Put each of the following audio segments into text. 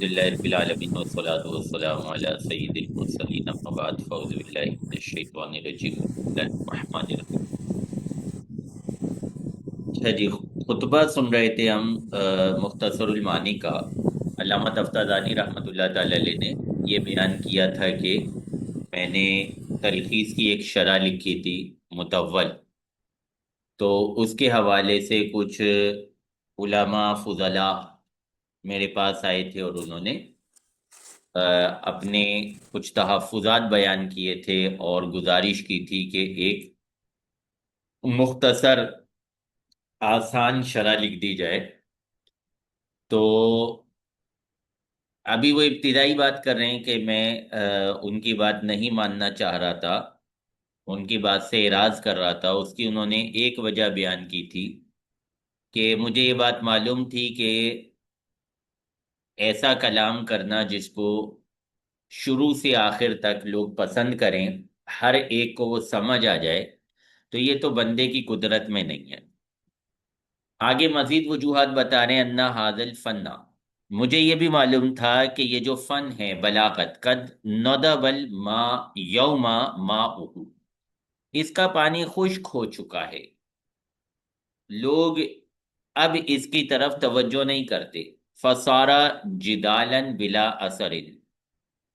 للہ رب العالمین والصلاة والسلام علی سید المرسلین اما بعد فاعوذ باللہ من الشیطان الرجیم بسم اللہ الرحمن الرحیم۔ اچھا جی، خطبہ سن رہے تھے ہم مختصر المعانی کا۔ علامہ تفتازانی رحمۃ اللہ تعالی علیہ نے یہ بیان کیا تھا کہ میں نے تلخیص کی ایک شرح لکھی تھی متول، تو اس کے حوالے سے کچھ علماء فضلاء میرے پاس آئے تھے اور انہوں نے اپنے کچھ تحفظات بیان کیے تھے اور گزارش کی تھی کہ ایک مختصر آسان شرح لکھ دی جائے۔ تو ابھی وہ ابتدائی بات کر رہے ہیں کہ میں ان کی بات نہیں ماننا چاہ رہا تھا، ان کی بات سے اعراض کر رہا تھا۔ اس کی انہوں نے ایک وجہ بیان کی تھی کہ مجھے یہ بات معلوم تھی کہ ایسا کلام کرنا جس کو شروع سے آخر تک لوگ پسند کریں، ہر ایک کو وہ سمجھ آ جائے، تو یہ تو بندے کی قدرت میں نہیں ہے۔ آگے مزید وجوہات بتا رہے ہیں انا حاضل فنا، مجھے یہ بھی معلوم تھا کہ یہ جو فن ہے بلاغت، قد ندب الماء یوم ماؤہ، اس کا پانی خشک ہو چکا ہے، لوگ اب اس کی طرف توجہ نہیں کرتے، فصارا جدالا بلا اثر،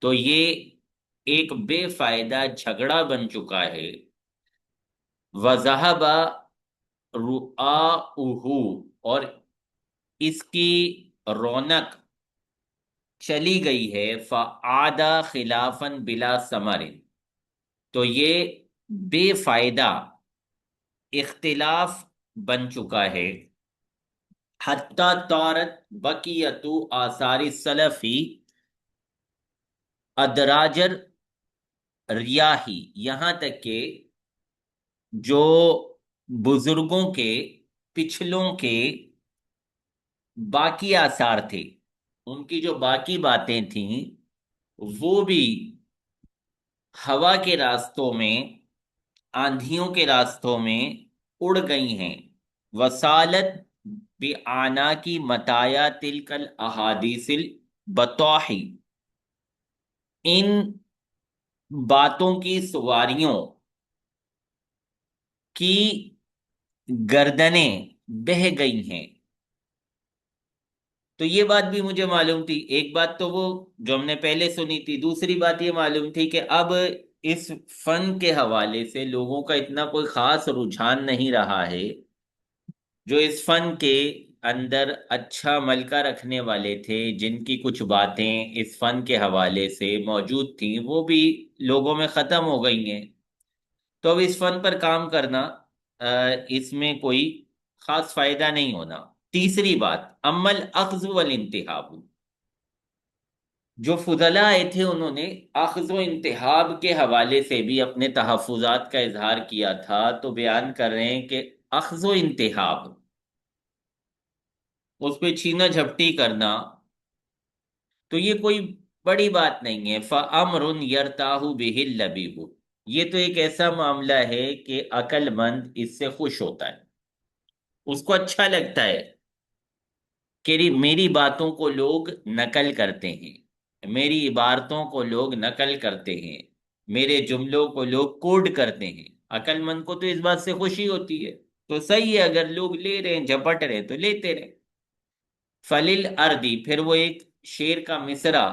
تو یہ ایک بے فائدہ جھگڑا بن چکا ہے، وذهب رؤاؤہ، اور اس کی رونق چلی گئی ہے، فعاد خلافا بلا ثمر، تو یہ بے فائدہ اختلاف بن چکا ہے، حتی طارت بقیت آثار السلفی ادراجر ریاحی، یہاں تک کہ جو بزرگوں کے پچھلوں کے باقی آثار تھے، ان کی جو باقی باتیں تھیں وہ بھی ہوا کے راستوں میں، آندھیوں کے راستوں میں اڑ گئی ہیں، وسالت بآنا کی متایا تلک الاحادیث البطاحی، ان باتوں کی سواریوں کی گردنیں بہہ گئی ہیں۔ تو یہ بات بھی مجھے معلوم تھی، ایک بات تو وہ جو ہم نے پہلے سنی تھی، دوسری بات یہ معلوم تھی کہ اب اس فن کے حوالے سے لوگوں کا اتنا کوئی خاص رجحان نہیں رہا ہے، جو اس فن کے اندر اچھا ملکہ رکھنے والے تھے، جن کی کچھ باتیں اس فن کے حوالے سے موجود تھیں، وہ بھی لوگوں میں ختم ہو گئی ہیں۔ تو اب اس فن پر کام کرنا، اس میں کوئی خاص فائدہ نہیں ہونا۔ تیسری بات، عمل اخذ والانتہاب، جو فضلاء آئے تھے انہوں نے اخذ و انتہاب کے حوالے سے بھی اپنے تحفظات کا اظہار کیا تھا، تو بیان کر رہے ہیں کہ اخذ و انتہاب، اس پہ چھینا جھپٹی کرنا، تو یہ کوئی بڑی بات نہیں ہے، فَأَمْرٌ يَرْتَاحُ بِهِ اللَّبِيبُ، یہ تو ایک ایسا معاملہ ہے کہ عقل مند اس سے خوش ہوتا ہے، اس کو اچھا لگتا ہے کہ میری باتوں کو لوگ نقل کرتے ہیں، میری عبارتوں کو لوگ نقل کرتے ہیں، میرے جملوں کو لوگ کوڈ کرتے ہیں۔ عقل مند کو تو اس بات سے خوشی ہوتی ہے، تو صحیح ہے، اگر لوگ لے رہے ہیں، جھپٹ رہے ہیں تو لیتے رہے۔ فلیل اردی، پھر وہ ایک شعر کا مصرع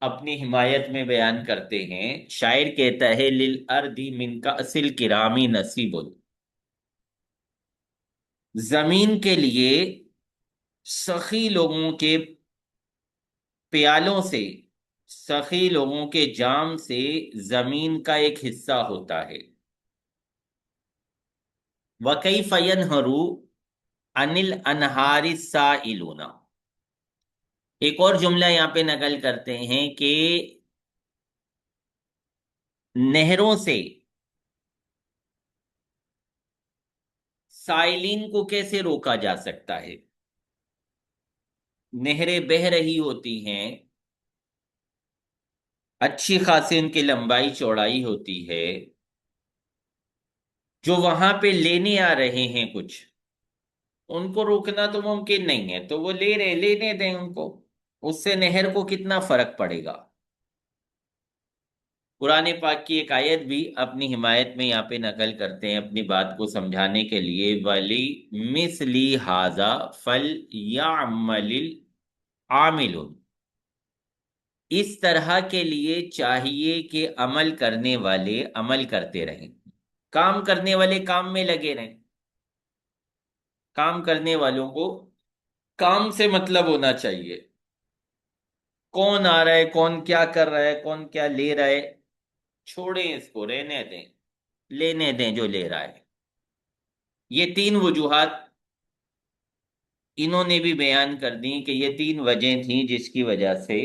اپنی حمایت میں بیان کرتے ہیں، شاعر کہتا ہے للارض من کأس الکرام نصیب، زمین کے لیے سخی لوگوں کے پیالوں سے، سخی لوگوں کے جام سے زمین کا ایک حصہ ہوتا ہے۔ وَكَيْفَ يَنْهَرُ عَنِ الْأَنْهَارِ السَّائِلُونَ، ایک اور جملہ یہاں پہ نقل کرتے ہیں کہ نہروں سے سائلین کو کیسے روکا جا سکتا ہے؟ نہریں بہہ رہی ہوتی ہیں، اچھی خاصی ان کی لمبائی چوڑائی ہوتی ہے، جو وہاں پہ لینے آ رہے ہیں کچھ، ان کو روکنا تو ممکن نہیں ہے، تو وہ لے رہے، لینے دیں ان کو، اس سے نہر کو کتنا فرق پڑے گا؟ قرآن پاک کی ایک آیت بھی اپنی حمایت میں یہاں پہ نقل کرتے ہیں اپنی بات کو سمجھانے کے لیے، ولی مثلی ہاذا فل یعمل العاملون، اس طرح کے لیے چاہیے کہ عمل کرنے والے عمل کرتے رہیں، کام کرنے والے کام میں لگے رہیں، کام کرنے والوں کو کام سے مطلب ہونا چاہیے، کون آ رہا ہے، کون کیا کر رہا ہے، کون کیا لے رہا ہے، چھوڑیں اس کو، رہنے دیں، لینے دیں جو لے رہا ہے۔ یہ تین وجوہات انہوں نے بھی بیان کر دی کہ یہ تین وجہیں تھیں جس کی وجہ سے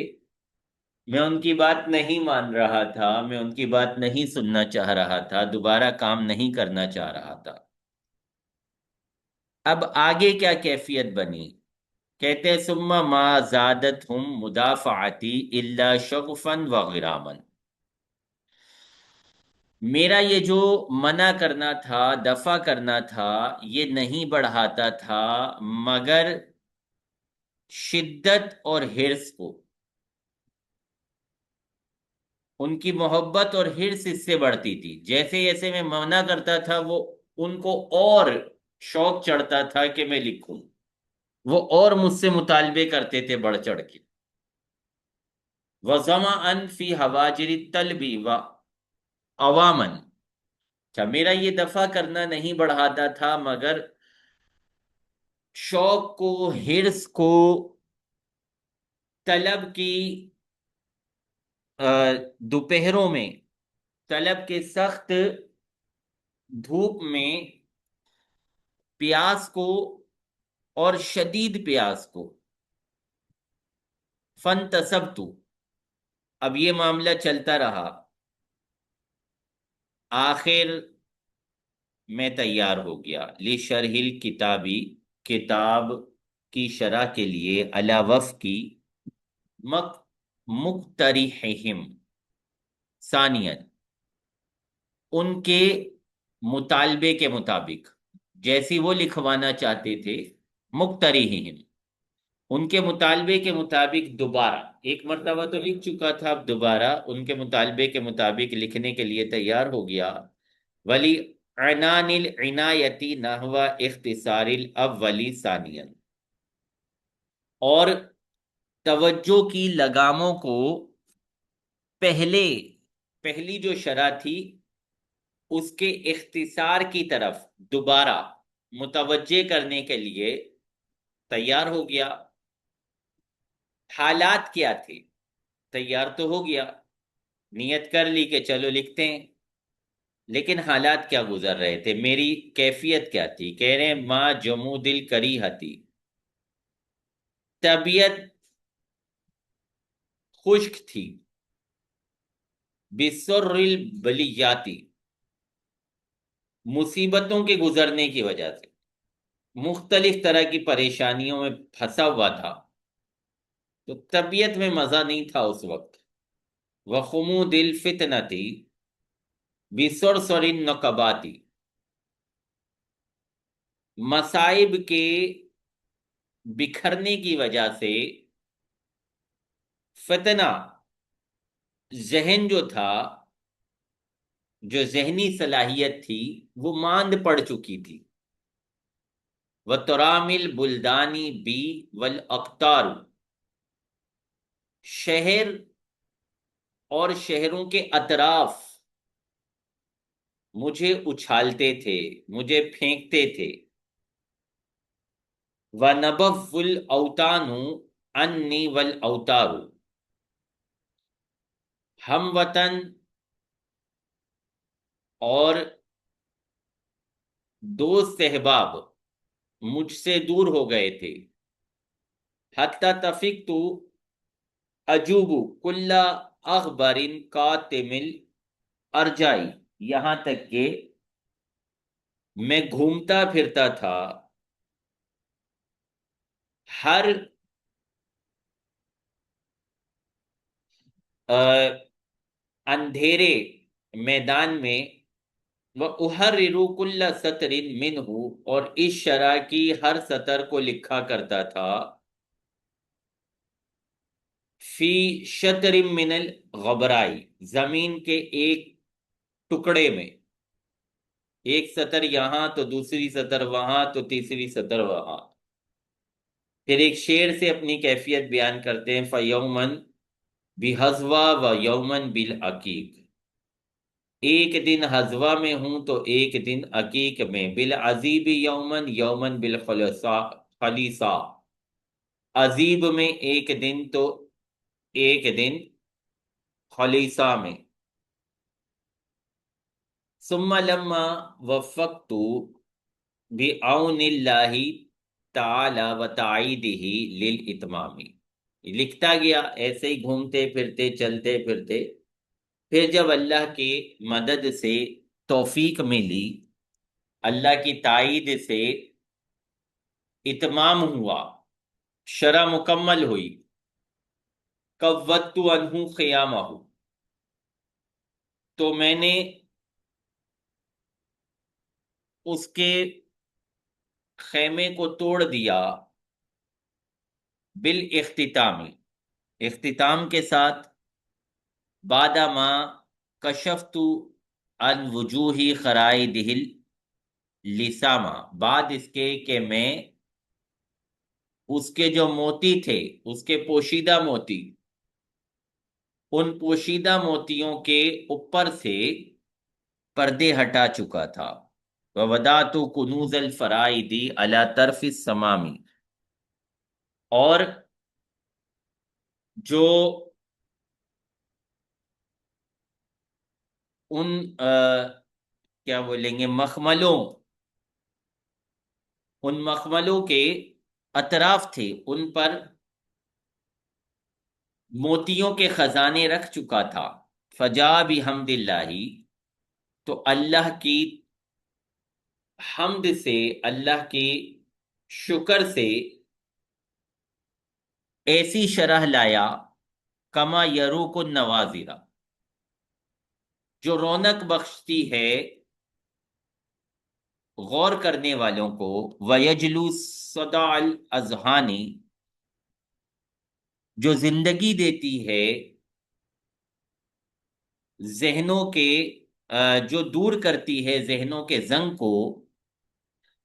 میں ان کی بات نہیں مان رہا تھا، میں ان کی بات نہیں سننا چاہ رہا تھا، دوبارہ کام نہیں کرنا چاہ رہا تھا۔ اب آگے کیا کیفیت بنی؟ کہتے ہیں ثم ما زادتہم مدافعتی الا شغفا وغراما، میرا یہ جو منع کرنا تھا، دفع کرنا تھا، یہ نہیں بڑھاتا تھا مگر شدت اور حرص کو، ان کی محبت اور حرص اس سے بڑھتی تھی، جیسے جیسے میں منع کرتا تھا وہ ان کو اور شوق چڑھتا تھا کہ میں لکھوں، وہ اور مجھ سے مطالبے کرتے تھے بڑھ چڑھ کے۔ وَظَمَأً فِي حَوَاجِرِ الطَّلْبِ وَعَوَامًا، اچھا میرا یہ دفع کرنا نہیں بڑھاتا تھا مگر شوق کو، حرص کو، طلب کی دوپہروں میں، طلب کے سخت دھوپ میں، پیاس کو اور شدید پیاس کو، فَانْتَصَبْتُ، اب یہ معاملہ چلتا رہا، آخر میں تیار ہو گیا، لِشَرْحِ الْکِتابی، کتاب کی شرح کے لیے، علی وفقی مقترحہم، ثانیت، ان کے مطالبے کے مطابق، جیسی وہ لکھوانا چاہتے تھے، مقترحہم، ان کے مطالبے کے مطابق دوبارہ، ایک مرتبہ تو لکھ چکا تھا، اب دوبارہ ان کے مطالبے کے مطابق لکھنے کے لیے تیار ہو گیا، ولی عنان العنایتی نحو اختصار الاولی ثانیا، اور توجہ کی لگاموں کو پہلی جو شرح تھی اس کے اختصار کی طرف دوبارہ متوجہ کرنے کے لیے تیار ہو گیا۔ حالات کیا تھے؟ تیار تو ہو گیا، نیت کر لی کہ چلو لکھتے ہیں، لیکن حالات کیا گزر رہے تھے، میری کیفیت کیا تھی؟ کہہ رہے ہیں ما جمود الکریہتی، طبیعت خشک تھی، بسر البلیاتی، مصیبتوں کے گزرنے کی وجہ سے، مختلف طرح کی پریشانیوں میں پھنسا ہوا تھا، تو طبیعت میں مزہ نہیں تھا اس وقت۔ وخمود الفتنتی بسرسر النقباتی، مصائب کے بکھرنے کی وجہ سے فتنہ، ذہن جو تھا، جو ذہنی صلاحیت تھی وہ ماند پڑ چکی تھی۔ وَتُرَامِ الْبُلْدَانِ بِی وَالْأَقْطَارُ، شہر اور شہروں کے اطراف مجھے اچھالتے تھے، مجھے پھینکتے تھے۔ وَنَبَضَّ الْأَوْطَانُ عَنِّی وَالْأَوْطَارُ، ہم وطن اور دوست احباب مجھ سے دور ہو گئے تھے۔ حتی تفقت اجوب کل اخبار کاتم الارجائی، یہاں تک کہ میں گھومتا پھرتا تھا ہر اندھیرے میدان میں، وَأُحَرِّرُ كُلَّ سَطْرٍ مِّنْهُ، اور اس شرح کی ہر سطر کو لکھا کرتا تھا، فی شطر من الغبرائی، زمین کے ایک ٹکڑے میں، ایک سطر یہاں تو دوسری سطر وہاں تو تیسری سطر وہاں. پھر ایک شعر سے اپنی کیفیت بیان کرتے ہیں، فیومن بحذوا و یومن بالعقیق، ایک دن حذوا میں ہوں تو ایک دن عقیق میں، بالعذیب یومن یومن بالخلیصہ، عذیب میں ایک دن تو ایک دن خلیصہ میں. ثم لما وفقت بعون اللہ تعالی و تائیدہ للاتمام، لکھتا گیا ایسے ہی گھومتے پھرتے چلتے پھرتے، پھر جب اللہ کی مدد سے توفیق ملی، اللہ کی تائید سے اتمام ہوا، شرح مکمل ہوئی، قوّت عنہ قیامہ، تو میں نے اس کے خیمے کو توڑ دیا، بالاختتام، اختتام کے ساتھ، بعد ما کشفت عن وجوہ خرائدہ لسامہ، بعد اس کے کہ میں اس کے جو موتی تھے، اس کے پوشیدہ موتی، ان پوشیدہ موتیوں کے اوپر سے پردے ہٹا چکا تھا. وَوَدَعْتُ كُنُوزَ الْفَرَائِدِ عَلَى طَرْفِ السَّمَامِ، اور جو ان کیا بولیں گے مخملوں، ان مخملوں کے اطراف تھے، ان پر موتیوں کے خزانے رکھ چکا تھا. فجا بحمد اللہ، تو اللہ کی حمد سے، اللہ کی شکر سے ایسی شرح لایا، کما یروق النوازرہ، جو رونق بخشتی ہے غور کرنے والوں کو، ویجلو صدع الاذہان، جو زندگی دیتی ہے ذہنوں کے، جو دور کرتی ہے ذہنوں کے زنگ کو،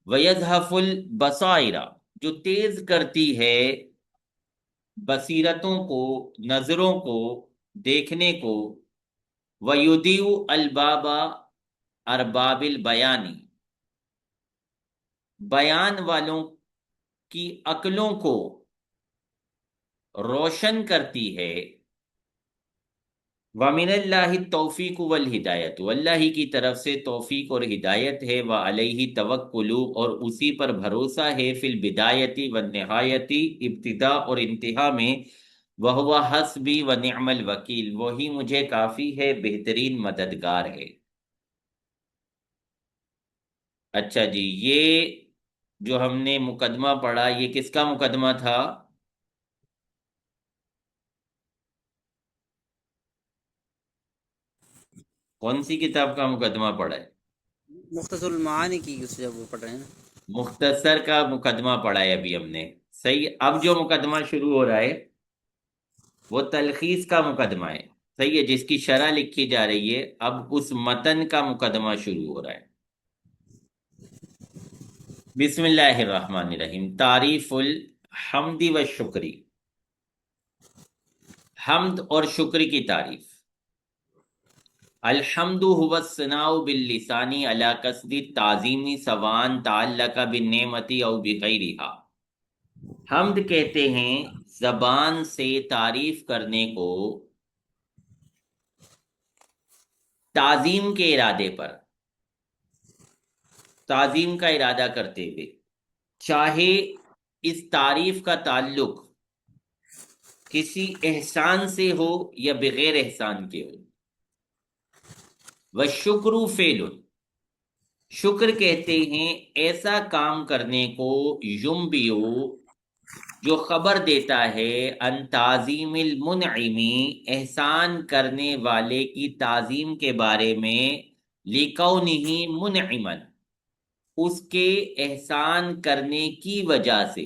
ویزحف البصائر، جو تیز کرتی ہے بصیرتوں کو، نظروں کو، دیکھنے کو، ویضیء الباب ارباب البیان، بیان والوں کی عقلوں کو روشن کرتی ہے. وَمِنَ اللَّهِ التَّوْفِيقُ وَالْهِدَایَةُ، اللہ ہی کی طرف سے توفیق اور ہدایت ہے. وَعَلَيْهِ التَّوَكُّلُ، اور اسی پر بھروسہ ہے، فی البدایتی والنہایتی، ابتدا اور انتہا میں. وَهُوَ حَسْبِي وَنِعْمَ الْوَكِيلُ، وہی مجھے کافی ہے، بہترین مددگار ہے. اچھا جی، یہ جو ہم نے مقدمہ پڑھا، یہ کس کا مقدمہ تھا؟ کون سی کتاب کا مقدمہ پڑھا ہے؟ مختصر المعانی کی جب وہ پڑھ رہے ہیں نا. مختصر کا مقدمہ پڑھا ہے ابھی ہم نے. صحیح. اب جو مقدمہ شروع ہو رہا ہے وہ تلخیص کا مقدمہ ہے. صحیح ہے، جس کی شرح لکھی جا رہی ہے. اب اس متن کا مقدمہ شروع ہو رہا ہے. بسم اللہ الرحمن الرحیم. تعریف الحمد و شکری، حمد اور شکر کی تعریف. الحمد هو الثناء باللسان على قصد التعظیم سواء تعلق بالنعمت او بغیرها، حمد کہتے ہیں زبان سے تعریف کرنے کو تعظیم کے ارادے پر، تعظیم کا ارادہ کرتے ہوئے، چاہے اس تعریف کا تعلق کسی احسان سے ہو یا بغیر احسان کے ہو. والشکر فعل، شکر کہتے ہیں ایسا کام کرنے کو، یمبیو، جو خبر دیتا ہے، ان تعظیم المنعم، احسان کرنے والے کی تعظیم کے بارے میں، لکونہ منعما، اس کے احسان کرنے کی وجہ سے،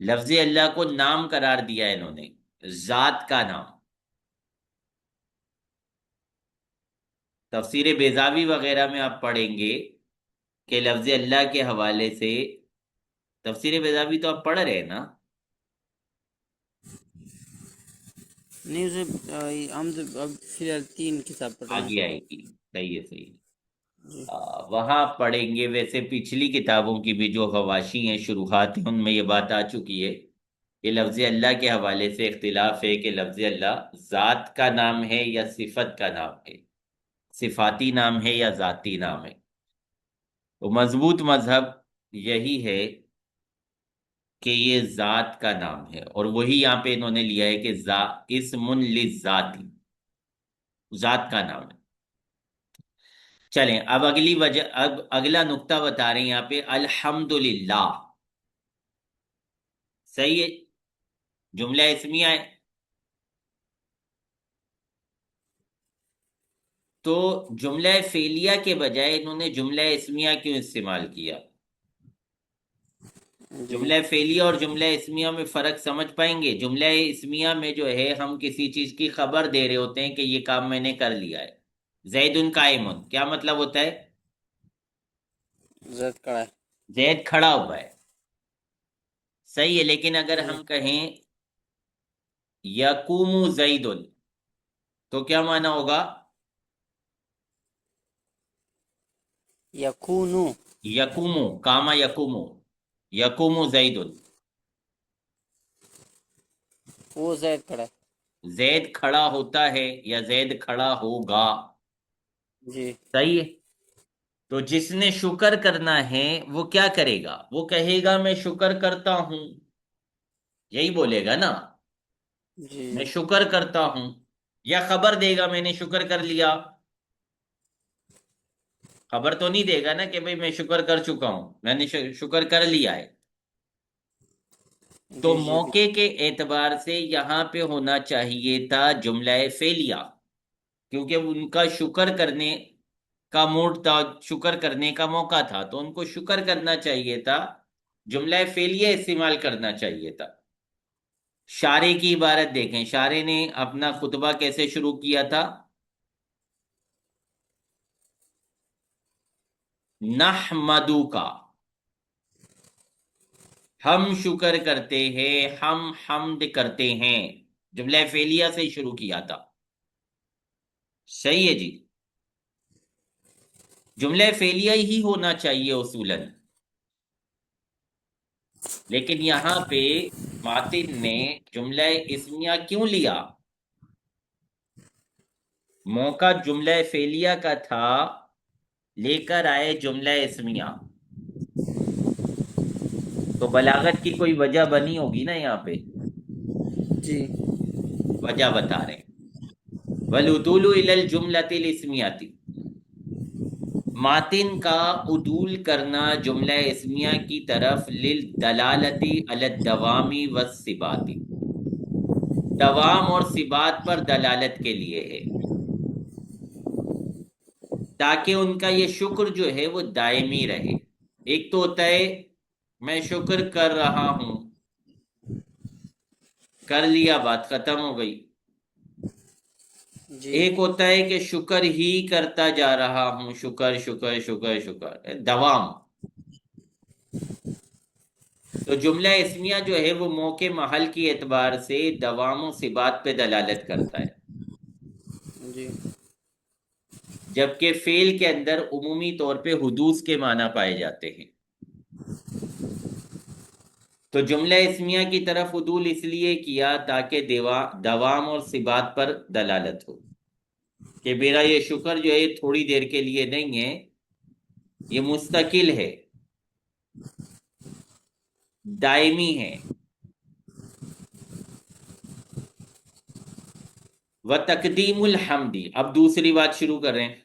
لفظ اللہ کو نام قرار دیا ہے انہوں نے، ذات کا نام۔ تفسیر بیضاوی وغیرہ میں آپ پڑھیں گے کہ لفظ اللہ کے حوالے سے، تفسیر بیضاوی تو آپ پڑھ رہے ہیں نا؟ نہیں اسے ہم تو اب فی الحال 3 کتاب پڑھ رہے آگے ہیں۔ آئے گی، صحیح ہے، صحیح ہے۔ جی وہاں آپ پڑھیں گے، ویسے پچھلی کتابوں کی بھی جو حواشی ہیں، شروحات ہیں، ان میں یہ بات آ چکی ہے کہ لفظ اللہ کے حوالے سے اختلاف ہے کہ لفظ اللہ ذات کا نام ہے یا صفت کا نام ہے، صفاتی نام ہے یا ذاتی نام ہے۔ تو مضبوط مذہب یہی ہے کہ یہ ذات کا نام ہے، اور وہی یہاں پہ انہوں نے لیا ہے کہ اسم للذاتی، ذات کا نام ہے۔ چلیں اب اگلی وجہ، اب اگلا نقطہ بتا رہے ہیں یہاں پہ، الحمدللہ، صحیح ہے، جملہ اسمیہ ہے۔ تو جملہ فعلیہ کے بجائے انہوں نے جملہ اسمیہ کیوں استعمال کیا؟ جی جملہ فعلیہ اور جملہ اسمیہ میں فرق سمجھ پائیں گے؟ جملہ اسمیہ میں جو ہے ہم کسی چیز کی خبر دے رہے ہوتے ہیں کہ یہ کام میں نے کر لیا ہے۔ زید قائم، کیا مطلب ہوتا ہے؟ زید کڑا ہے۔ زید کھڑا ہوا ہے، صحیح ہے، لیکن اگر جی ہم کہیں یقوم زید، تو کیا معنی ہوگا؟ یکونو، یقوم، کاما یقوم، یقوم زید، وہ زید کڑا ہے۔ زید کھڑا ہوتا ہے یا زید کھڑا ہوگا، جی صحیح ہے۔ تو جس نے شکر کرنا ہے وہ کیا کرے گا؟ وہ کہے گا میں شکر کرتا ہوں، یہی بولے گا نا، جی میں شکر کرتا ہوں، یا خبر دے گا میں نے شکر کر لیا؟ خبر تو نہیں دے گا نا کہ بھئی میں شکر کر چکا ہوں، میں نے شکر کر لیا ہے۔ تو جی جی موقع کے اعتبار سے یہاں پہ ہونا چاہیے تھا جملہ فعلیہ، کیونکہ ان کا شکر کرنے کا موڈ تھا، شکر کرنے کا موقع تھا، تو ان کو شکر کرنا چاہیے تھا، جملہ فعلیہ استعمال کرنا چاہیے تھا۔ شارع کی عبارت دیکھیں، شارع نے اپنا خطبہ کیسے شروع کیا تھا؟ نحمدو کا، ہم شکر کرتے ہیں، ہم حمد کرتے ہیں، جملہ فعلیہ سے شروع کیا تھا، صحیح ہے جی۔ جملہ فعلیہ ہی ہونا چاہیے اصولاً، لیکن یہاں پہ ماتن نے جملہ اسمیہ کیوں لیا؟ موقع جملہ فعلیہ کا تھا، لے کر آئے جملہ اسمیہ، تو بلاغت کی کوئی وجہ بنی ہوگی نا یہاں پہ، جی وجہ بتا رہے ہیں۔ والعدول الی الجملۃ الاسمیہ، ماتن کا عدول کرنا جملہ اسمیہ کی طرف، للدلالت علی الدوام والثبات، دوام اور ثبات پر دلالت کے لیے ہے، تاکہ ان کا یہ شکر جو ہے وہ دائمی رہے۔ ایک تو ہوتا ہے میں شکر کر رہا ہوں، کر لیا، بات ختم ہو گئی۔ جی ایک ہوتا ہے کہ شکر ہی کرتا جا رہا ہوں، شکر شکر شکر شکر، دوام۔ تو جملہ اسمیہ جو ہے وہ موقع محل کی اعتبار سے دوام و ثبات پہ دلالت کرتا ہے، جی جبکہ فعل کے اندر عمومی طور پہ حدوث کے معنی پائے جاتے ہیں۔ تو جملہ اسمیہ کی طرف عدول اس لیے کیا تاکہ دوام اور ثبات پر دلالت ہو، کہ میرا یہ شکر جو ہے تھوڑی دیر کے لیے نہیں ہے، یہ مستقل ہے، دائمی ہے۔ وتقدیم الحمد، اب دوسری بات شروع کر رہے ہیں،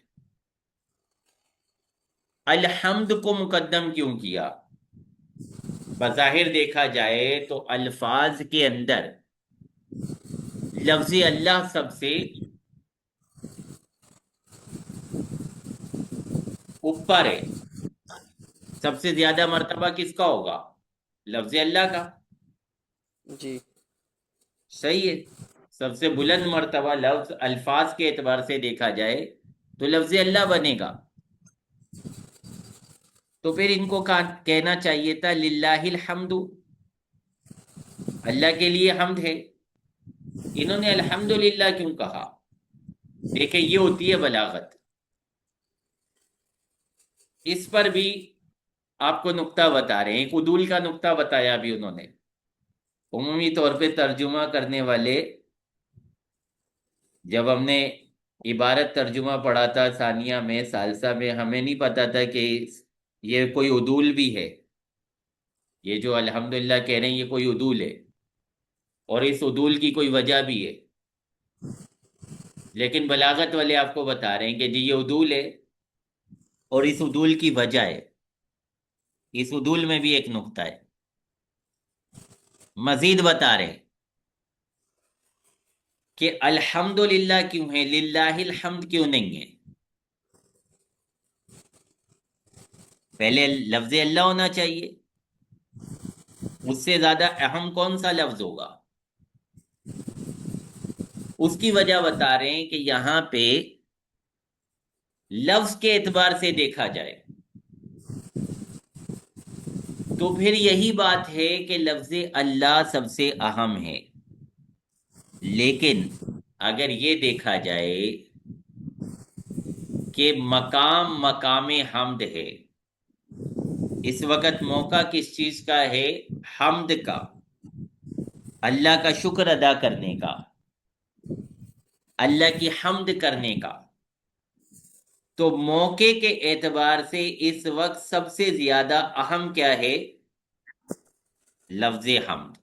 الحمد کو مقدم کیوں کیا؟ بظاہر دیکھا جائے تو الفاظ کے اندر لفظ اللہ سب سے اوپر ہے، سب سے زیادہ مرتبہ کس کا ہوگا؟ لفظ اللہ کا۔ جی صحیح ہے. سب سے بلند مرتبہ لفظ الفاظ کے اعتبار سے دیکھا جائے تو لفظ اللہ بنے گا. تو پھر ان کو کہنا چاہیے تھا للہ الحمد، اللہ کے لیے حمد ہے. انہوں نے الحمدللہ کیوں کہا؟ دیکھیں یہ ہوتی ہے بلاغت. اس پر بھی آپ کو نقطہ بتا رہے ہیں، ایک عدول کا نقطہ بتایا ابھی انہوں نے. عمومی طور پہ ترجمہ کرنے والے، جب ہم نے عبارت ترجمہ پڑھا تھا ثانیہ میں ثالثہ میں، ہمیں نہیں پتا تھا کہ یہ کوئی عدول بھی ہے. یہ جو الحمدللہ کہہ رہے ہیں یہ کوئی عدول ہے، اور اس عدول کی کوئی وجہ بھی ہے. لیکن بلاغت والے آپ کو بتا رہے ہیں کہ جی یہ عدول ہے اور اس عدول کی وجہ ہے. اس عدول میں بھی ایک نقطہ ہے. مزید بتا رہے ہیں کہ الحمدللہ کیوں ہے، للہ الحمد کیوں نہیں ہے. پہلے لفظ اللہ ہونا چاہیے. اس سے زیادہ اہم کون سا لفظ ہوگا؟ اس کی وجہ بتا رہے ہیں کہ یہاں پہ لفظ کے اعتبار سے دیکھا جائے تو پھر یہی بات ہے کہ لفظ اللہ سب سے اہم ہے. لیکن اگر یہ دیکھا جائے کہ مقام مقام حمد ہے، اس وقت موقع کس چیز کا ہے؟ حمد کا، اللہ کا شکر ادا کرنے کا، اللہ کی حمد کرنے کا. تو موقع کے اعتبار سے اس وقت سب سے زیادہ اہم کیا ہے؟ لفظ حمد.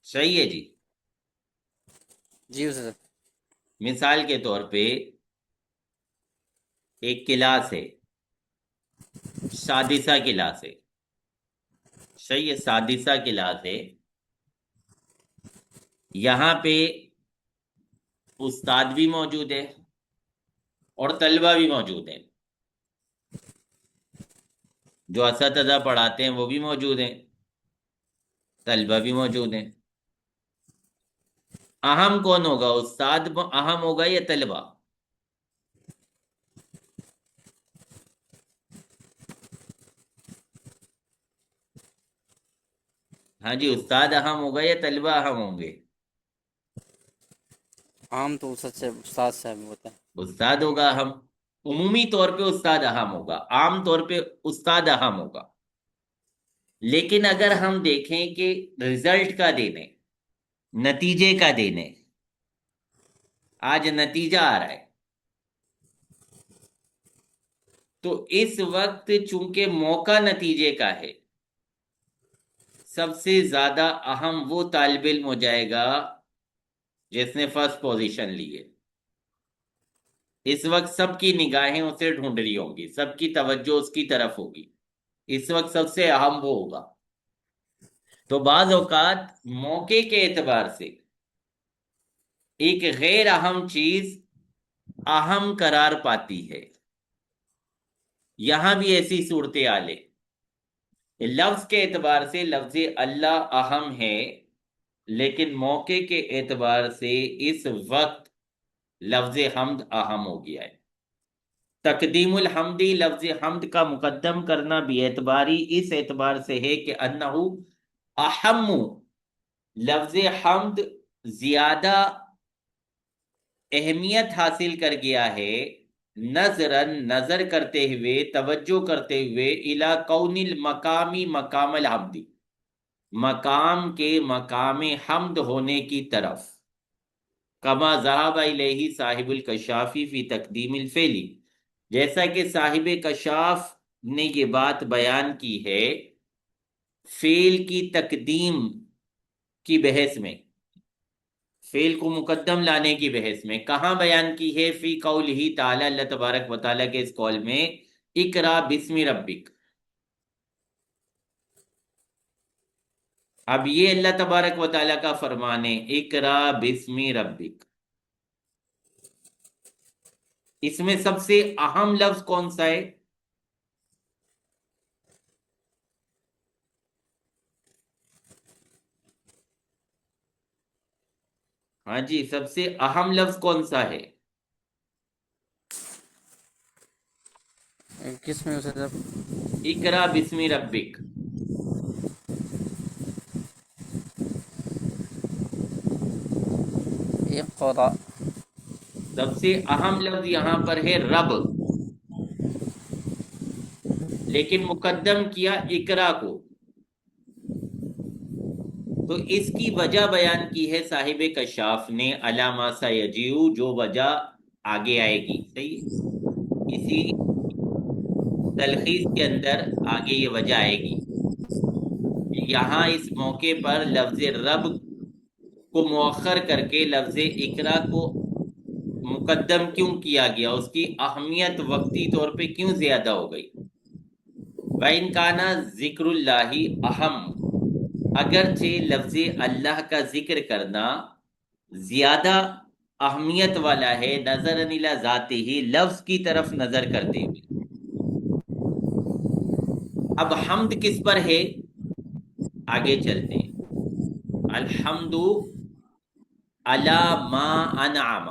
صحیح ہے جی. جی استاد. مثال کے طور پہ ایک کلاس ہے، سادسہ کلاس ہے. صحیح ہے، سادسہ کلاس ہے. یہاں پہ استاد بھی موجود ہے اور طلبہ بھی موجود ہیں. جو اساتذہ پڑھاتے ہیں وہ بھی موجود ہیں، طلبہ بھی موجود ہیں. اہم کون ہوگا؟ استاد اہم ہوگا یا طلبہ؟ ہاں جی، استاد اہم ہوگا یا طلبہ اہم ہوں گے؟ عام تو استاد صاحب ہوتا ہے. استاد ہوگا اہم. عمومی طور پہ استاد اہم ہوگا، عام طور پہ استاد اہم ہوگا. لیکن اگر ہم دیکھیں کہ رزلٹ کا دینے، نتیجے کا دینے، آج نتیجہ آ رہا ہے تو اس وقت چونکہ موقع نتیجے کا ہے، سب سے زیادہ اہم وہ طالب علم ہو جائے گا جس نے فرسٹ پوزیشن لی ہے. اس وقت سب کی نگاہیں اسے ڈھونڈ رہی ہوں گی، سب کی توجہ اس کی طرف ہوگی. اس وقت سب سے اہم وہ ہوگا. تو بعض اوقات موقع کے اعتبار سے ایک غیر اہم چیز اہم قرار پاتی ہے. یہاں بھی ایسی صورتحال ہے. لفظ کے اعتبار سے لفظ اللہ اہم ہے، لیکن موقع کے اعتبار سے اس وقت لفظ حمد اہم ہو گیا ہے. تقدیم الحمدی، لفظ حمد کا مقدم کرنا بھی اعتباری اس اعتبار سے ہے کہ انہو اہم، لفظ حمد زیادہ اہمیت حاصل کر گیا ہے، نظر کرتے ہوئے، توجہ کرتے ہوئے الی کون المقامی مقام الحمدی، مقام کے مقام حمد ہونے کی طرف. کما ذہب الیہ صاحب الکشافی فی تقدیم الفعلی، جیسا کہ صاحب کشاف نے یہ بات بیان کی ہے فعل کی تقدیم کی بحث میں، فعل کو مقدم لانے کی بحث میں. کہاں بیان کی ہے؟ فی قولہ تعالی، اللہ تبارک و تعالیٰ کے اس قول میں، اقرا بسم ربک. اب یہ اللہ تبارک و تعالیٰ کا فرمان ہے، اقرا بسم ربک. اس میں سب سے اہم لفظ کون سا ہے؟ ہاں جی، سب سے اہم لفظ کون سا ہے؟ کس میں اسے جب اقرا بسم ربک. اقرا. سب سے اہم لفظ یہاں پر ہے رب، لیکن مقدم کیا اقرا کو. تو اس کی وجہ بیان کی ہے صاحب کشاف نے، علامہ سیجیو، جو وجہ آگے آئے گی. صحیح ہے؟ اسی تلخیص کے اندر آگے یہ وجہ آئے گی. یہاں اس موقع پر لفظ رب کو مؤخر کر کے لفظ اقرا کو مقدم کیوں کیا گیا، اس کی اہمیت وقتی طور پہ کیوں زیادہ ہو گئی. وَإِنْ كَانَ ذِكْرُ اللَّهِ اہم، اگرچہ لفظ اللہ کا ذکر کرنا زیادہ اہمیت والا ہے، نظر الی ذاتہ، لفظ کی طرف نظر کرتے ہوئے. اب حمد کس پر ہے؟ آگے چلتے ہیں. الحمد علی ما انعم،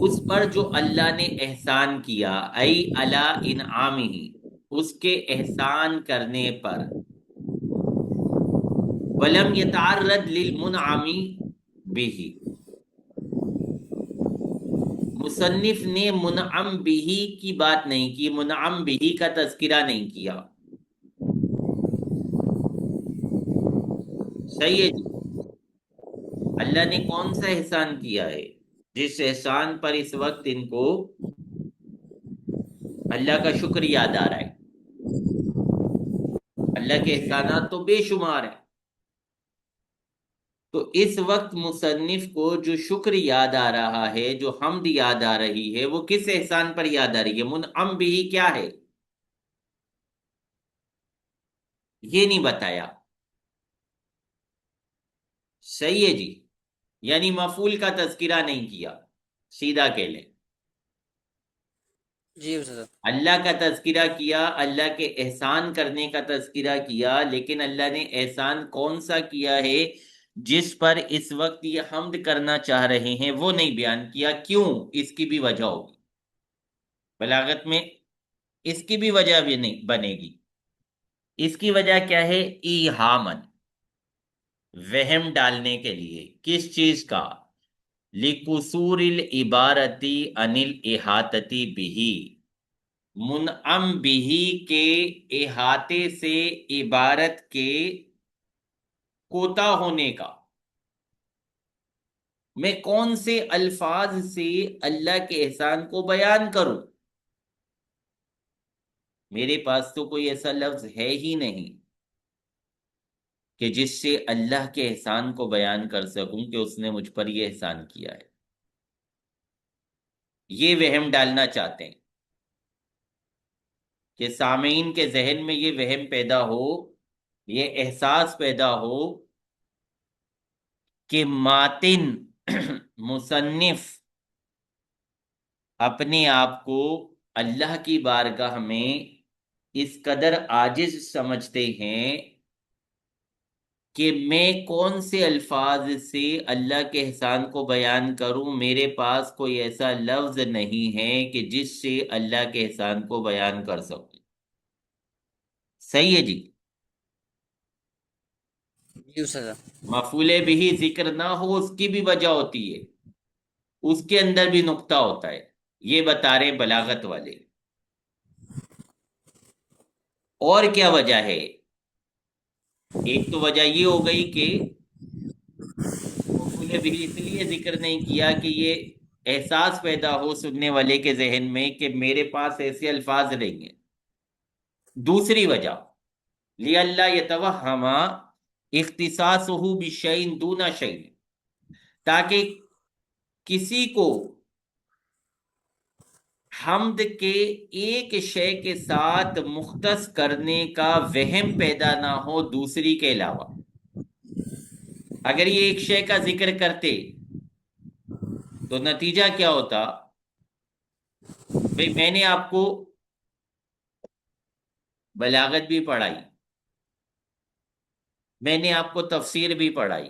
اس پر جو اللہ نے احسان کیا، ای علی انعامہ، اس کے احسان کرنے پر. ولم یتعرض للمنعم بہ، مصنف نے منعم بہ کی بات نہیں کی، منعم بہ کا تذکرہ نہیں کیا. صحیح ہے جی. اللہ نے کون سا احسان کیا ہے جس احسان پر اس وقت ان کو اللہ کا شکر یاد آ رہا ہے؟ اللہ کے احسانات تو بے شمار ہیں. تو اس وقت مصنف کو جو شکر یاد آ رہا ہے، جو حمد یاد آ رہی ہے، وہ کس احسان پر یاد آ رہی ہے؟ منعم بھی کیا ہے یہ نہیں بتایا. صحیح ہے جی. یعنی مفعول کا تذکرہ نہیں کیا، سیدھا کہہ لیں. جی استاد. اللہ کا تذکرہ کیا، اللہ کے احسان کرنے کا تذکرہ کیا، لیکن اللہ نے احسان کون سا کیا ہے جس پر اس وقت یہ حمد کرنا چاہ رہے ہیں، وہ نہیں بیان کیا. کیوں؟ اس کی بھی وجہ ہوگی بلاغت میں، اس کی بھی وجہ بھی نہیں بنے گی. اس کی وجہ کیا ہے؟ ایہامن، وہم ڈالنے کے لیے. کس چیز کا؟ لِقُصُورِ الْعِبَارَةِ عَنِ الْإِحَاطَةِ بِهِ، منعم بھی کے احاطے سے عبارت کے کوتا ہونے کا. میں کون سے الفاظ سے اللہ کے احسان کو بیان کروں؟ میرے پاس تو کوئی ایسا لفظ ہے ہی نہیں کہ جس سے اللہ کے احسان کو بیان کر سکوں کہ اس نے مجھ پر یہ احسان کیا ہے. یہ وہم ڈالنا چاہتے ہیں کہ سامعین کے ذہن میں یہ وہم پیدا ہو، یہ احساس پیدا ہو کہ ماتن مصنف اپنے آپ کو اللہ کی بارگاہ میں اس قدر عاجز سمجھتے ہیں کہ میں کون سے الفاظ سے اللہ کے احسان کو بیان کروں. میرے پاس کوئی ایسا لفظ نہیں ہے کہ جس سے اللہ کے احسان کو بیان کر سکوں. صحیح ہے جی. جی استاد. مفعول بھی ذکر نہ ہو، اس کی بھی وجہ ہوتی ہے، اس کے اندر بھی نقطہ ہوتا ہے. یہ بتا رہے بلاغت والے. اور کیا وجہ ہے؟ ایک تو وجہ یہ ہو گئی کہ مفعول بھی اس لیے ذکر نہیں کیا کہ یہ احساس پیدا ہو سننے والے کے ذہن میں کہ میرے پاس ایسے الفاظ نہیں ہیں. دوسری وجہ، لئلا یتوہم اختصاصہ بشیء دون شیء، تاکہ کسی کو حمد کے ایک شے کے ساتھ مختص کرنے کا وہم پیدا نہ ہو دوسری کے علاوہ. اگر یہ ایک شے کا ذکر کرتے تو نتیجہ کیا ہوتا؟ بھئی میں نے آپ کو بلاغت بھی پڑھائی، میں نے آپ کو تفسیر بھی پڑھائی،